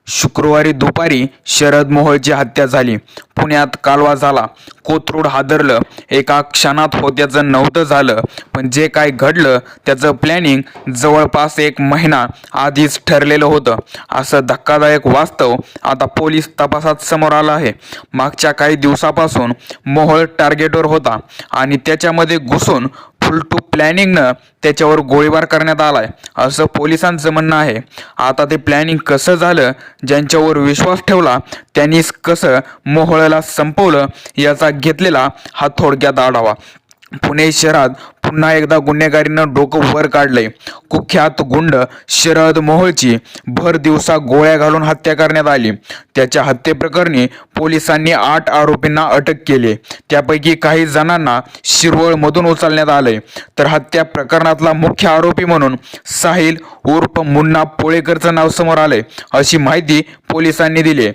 शुक्रवारी दुपारी शरद मोहोळची हत्या झाली. पुण्यात कालवा झाला. कोथरूड हादरलं. एका क्षणात होत्याचं नव्हतं झालं, पण जे काय घडलं त्याचं प्लॅनिंग जवळपास 1 महिना आधीच ठरलेलं होतं. असं धक्कादायक वास्तव आता पोलीस तपासात समोर आलं आहे. मागच्या काही दिवसापासून मोहोळ टार्गेटवर होता आणि त्याच्यामध्ये घुसून फुल टू प्लॅनिंगनं त्याच्यावर गोळीबार करण्यात आलाय, असं पोलिसांचं म्हणणं आहे. आता ते प्लॅनिंग कसं झालं, ज्यांच्यावर विश्वास ठेवला त्यांनीच कसं मोहोळला संपवलं, याचा घेतलेला हा थोडक्यात आढावा. पुणे शहरात पुन्हा एकदा गुन्हेगारीनं डोकं वर काढलंय. कुख्यात गुंड शरद मोहोळची भर दिवसा गोळ्या घालून हत्या करण्यात आली. त्याच्या हत्येप्रकरणी पोलिसांनी 8 आरोपींना अटक केली. त्यापैकी काही जणांना शिरवळमधून उचलण्यात आलंय. तर हत्या प्रकरणातला मुख्य आरोपी म्हणून साहिल उर्फ मुन्ना पोळेकरचं नाव समोर आलंय, अशी माहिती पोलिसांनी दिली.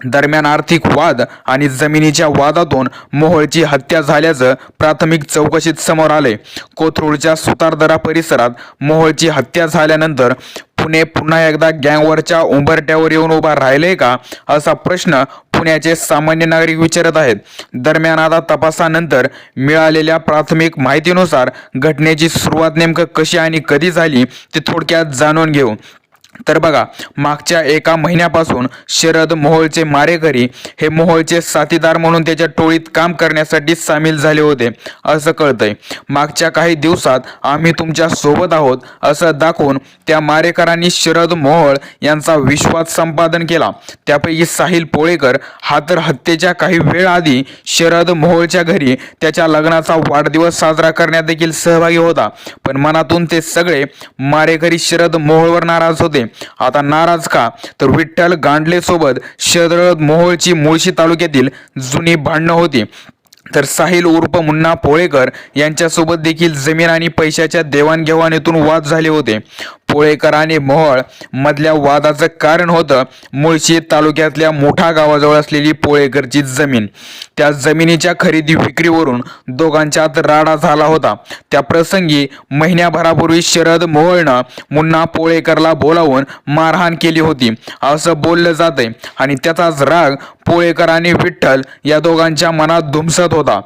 दरम्यान आर्थिक वाद आणि जमिनीच्या वादातून मोहोळची हत्या झाल्याचं प्राथमिक चौकशीत समोर आले. कोथरूडच्या सुतारदरा परिसरात मोहोळची हत्या झाल्यानंतर पुणे पुन्हा एकदा गँगवरच्या उंबरठ्यावर येऊन उभा राहिलंय का, असा प्रश्न पुण्याचे सामान्य नागरिक विचारत आहेत. दरम्यान आता तपासानंतर मिळालेल्या प्राथमिक माहितीनुसार घटनेची सुरुवात नेमकं कशी आणि कधी झाली ते थोडक्यात जाणून घेऊ. तर बघा, मागच्या 1 महिन्यापासून शरद मोहोळचे मारेकरी हे मोहोळचे साथीदार म्हणून त्याच्या टोळीत काम करण्यासाठी सामील झाले होते, असं कळतंय. मागच्या काही दिवसात आम्ही तुमच्या सोबत आहोत असं दाखवून त्या मारेकरांनी शरद मोहोळ यांचा विश्वास संपादन केला. त्यापैकी साहिल पोळेकर हा तर हत्येच्या काही वेळ आधी शरद मोहोळच्या घरी त्याच्या लग्नाचा वाढदिवस साजरा करण्यात देखील सहभागी होता. पण मनातून ते सगळे मारेकरी शरद मोहोळवर नाराज होते. आता नाराज का, तर विठ्ठल गांडले सोबत शरद मोहोळची मुळशी तालुक्यातील जुनी भांडणं होती. तर साहिल उर्फ मुन्ना पोळेकर यांच्यासोबत देखील जमीन आणि पैशाच्या देवाणघेवाणीतून वाद झाले होते. पोळेकर आणि मोहोळ मधल्या वादाचं कारण होतं मुळशी तालुक्यातल्या मोठा गावाजवळ असलेली पोळेकरची जमीन. त्या जमिनीच्या खरेदी विक्रीवरून दोघांच्यात राडा झाला होता. त्या प्रसंगी महिन्याभरापूर्वी शरद मोहोळनं मुन्ना पोळेकरला बोलावून मारहाण केली होती, असं बोललं जातंय. आणि त्याचाच राग पोळेकर आणि विठ्ठल या दोघांच्या मनात धुमसत होता.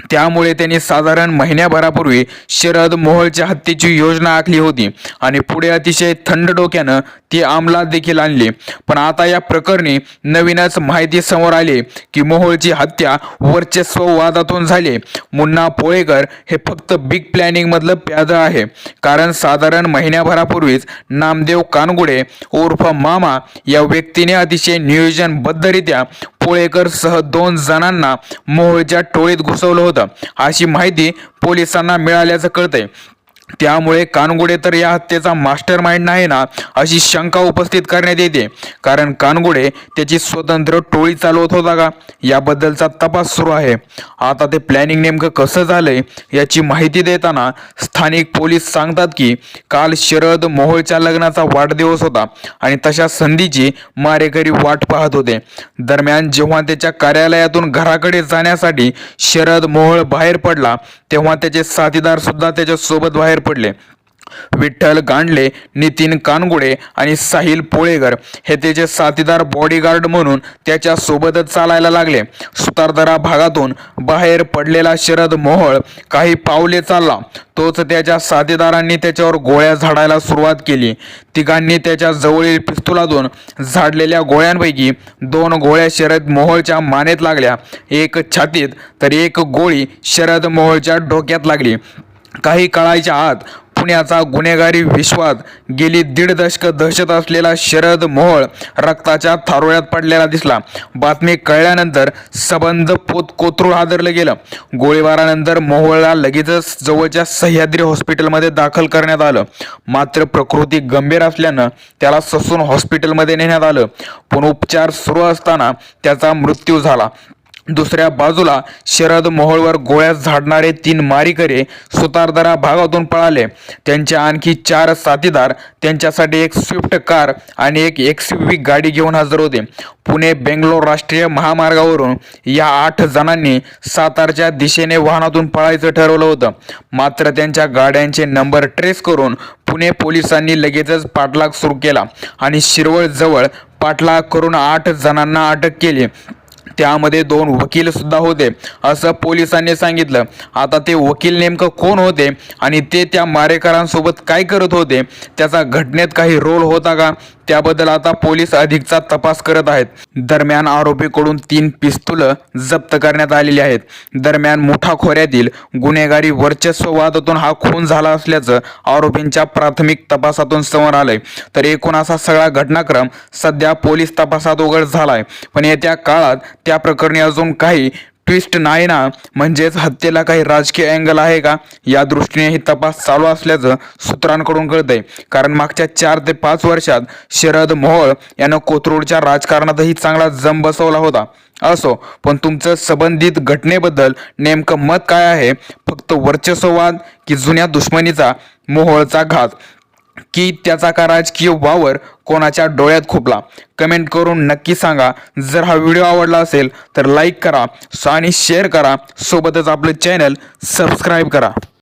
त्यामुळे त्यांनी साधारण महिन्याभरापूर्वी शरद मोहोळच्या हत्येची योजना आखली होती आणि पुढे अतिशय थंड डोक्यानं ती अंमलात देखील आणली. पण आता या प्रकरणी नवीनच माहिती समोर आली की मोहोळची हत्या वर्चस्व वादातून झाली. मुन्ना पोळेकर हे फक्त बिग प्लॅनिंग मधलं प्यादं आहे. कारण साधारण महिन्याभरापूर्वीच नामदेव कानगुडे उर्फ मामा या व्यक्तीने अतिशय नियोजनबद्धरित्या पोळेकर सह 2 जणांना मोहोळच्या टोळीत घुसवलं होतं, अशी माहिती पोलिसांना मिळाल्याचं कळतंय. त्यामुळे कानगुडे तर या हत्येचा मास्टर माइंड नाही ना, अशी शंका उपस्थित करण्यात येते. कारण कानगुडे त्याची स्वतंत्र टोळी चालवत होता का, याबद्दलचा तपास सुरू आहे. आता ते प्लॅनिंग नेमकं कसं झालंय याची माहिती देताना स्थानिक पोलीस सांगतात की काल शरद मोहोळच्या लग्नाचा वाढदिवस होता आणि तशा संधीची मारेकरी वाट पाहत होते. दरम्यान जेव्हा त्याच्या कार्यालयातून घराकडे जाण्यासाठी शरद मोहोळ बाहेर पडला, तेव्हा त्याचे साथीदार सुद्धा त्याच्या सोबत बाहेर पडले. विठ्ठल गांडले, नितीन कानगुडे आणि साहिल पोळेकर हे त्याचे साथीदार बॉडीगार्ड म्हणून त्याच्या सोबतच चालायला लागले. सुतारदरा भागातून बाहेर पडलेला शरद मोहोळ काही पावले चालला, तोच त्याच्या साथीदारांनी त्याच्यावर गोळ्या झाडायला सुरुवात केली. तिघांनी त्याच्या जवळील पिस्तुलातून झाडलेल्या गोळ्यांपैकी 2 गोळ्या शरद मोहोळच्या मानेत लागल्या, 1 छातीत तर 1 गोळी शरद मोहोळच्या डोक्यात लागली. काही काळाच्या आत पुण्याचा गुन्हेगारी विश्वात गेली 1.5 दशक दहशत असलेला शरद मोहोळ रक्ताच्या थारोळ्यात पडलेला दिसला. बातमी कळल्यानंतर सबंध पोत कोथरूड हादरलं गेलं. गोळीबारानंतर मोहोळला लगेचच जवळच्या सह्याद्री हॉस्पिटलमध्ये दाखल करण्यात आलं. मात्र प्रकृती गंभीर असल्यानं त्याला ससून हॉस्पिटलमध्ये नेण्यात आलं, पण उपचार सुरू असताना त्याचा मृत्यू झाला. दुसऱ्या बाजूला शरद मोहोळवर गोळ्या झाडणारे 3 मारीकरी सुतारदरा भागातून पळाले. त्यांचे आणखी 4 साथीदार त्यांच्यासाठी एक स्विफ्ट कार आणि एक XUV गाडी घेऊन हजर होते. पुणे बेंगलोर राष्ट्रीय महामार्गावरून या 8 जणांनी सातारच्या दिशेने वाहनातून पळायचं ठरवलं होतं. मात्र त्यांच्या गाड्यांचे नंबर ट्रेस करून पुणे पोलिसांनी लगेचच पाठलाग सुरू केला आणि शिरवळ जवळ पाठलाग करून 8 जणांना अटक केली. त्यामध्ये 2 वकील सुद्धा होते असं पोलिसांनी सांगितलं. आता ते वकील नेमकं कोण होते आणि ते त्या मारेकरांसोबत काय करत होते, त्याचा घटनेत काही रोल होता का, त्याबद्दल आता पोलीस अधिकचा तपास करत आहेत. दरम्यान आरोपीकडून 3 पिस्तुलं जप्त करण्यात आलेली आहेत. दरम्यान मुठा खोऱ्यातील गुन्हेगारी वर्चस्ववादातून हा खून झाला असल्याचं आरोपींच्या प्राथमिक तपासातून समोर आलंय. तर एकूण असा सगळा घटनाक्रम सध्या पोलीस तपासात उघड झालाय. पण येत्या काळात त्या प्रकरणी अजून काही ट्विस्ट नाही ना, म्हणजेच हत्येला काही राजकीय अँगल आहे का, या दृष्टीने ही तपास चालू असल्याचं सूत्रांकडून कळतंय. कारण मागच्या 4 ते 5 वर्षात शरद मोहोळ यानं कोथरूडच्या राजकारणातही चांगला जम बसवला होता. असो, पण तुमचं संबंधित घटनेबद्दल नेमकं मत काय आहे? फक्त वर्चस्ववाद की जुन्या दुश्मनीचा मोहोळचा घात, की त्याचा का राजकीय वावर कोणाच्या डोळ्यात खुपला? कमेंट करून नक्की सांगा. जर हा व्हिडिओ आवडला असेल तर लाईक करा आणि शेअर करा. सोबतच आपलं चॅनल सबस्क्राईब करा.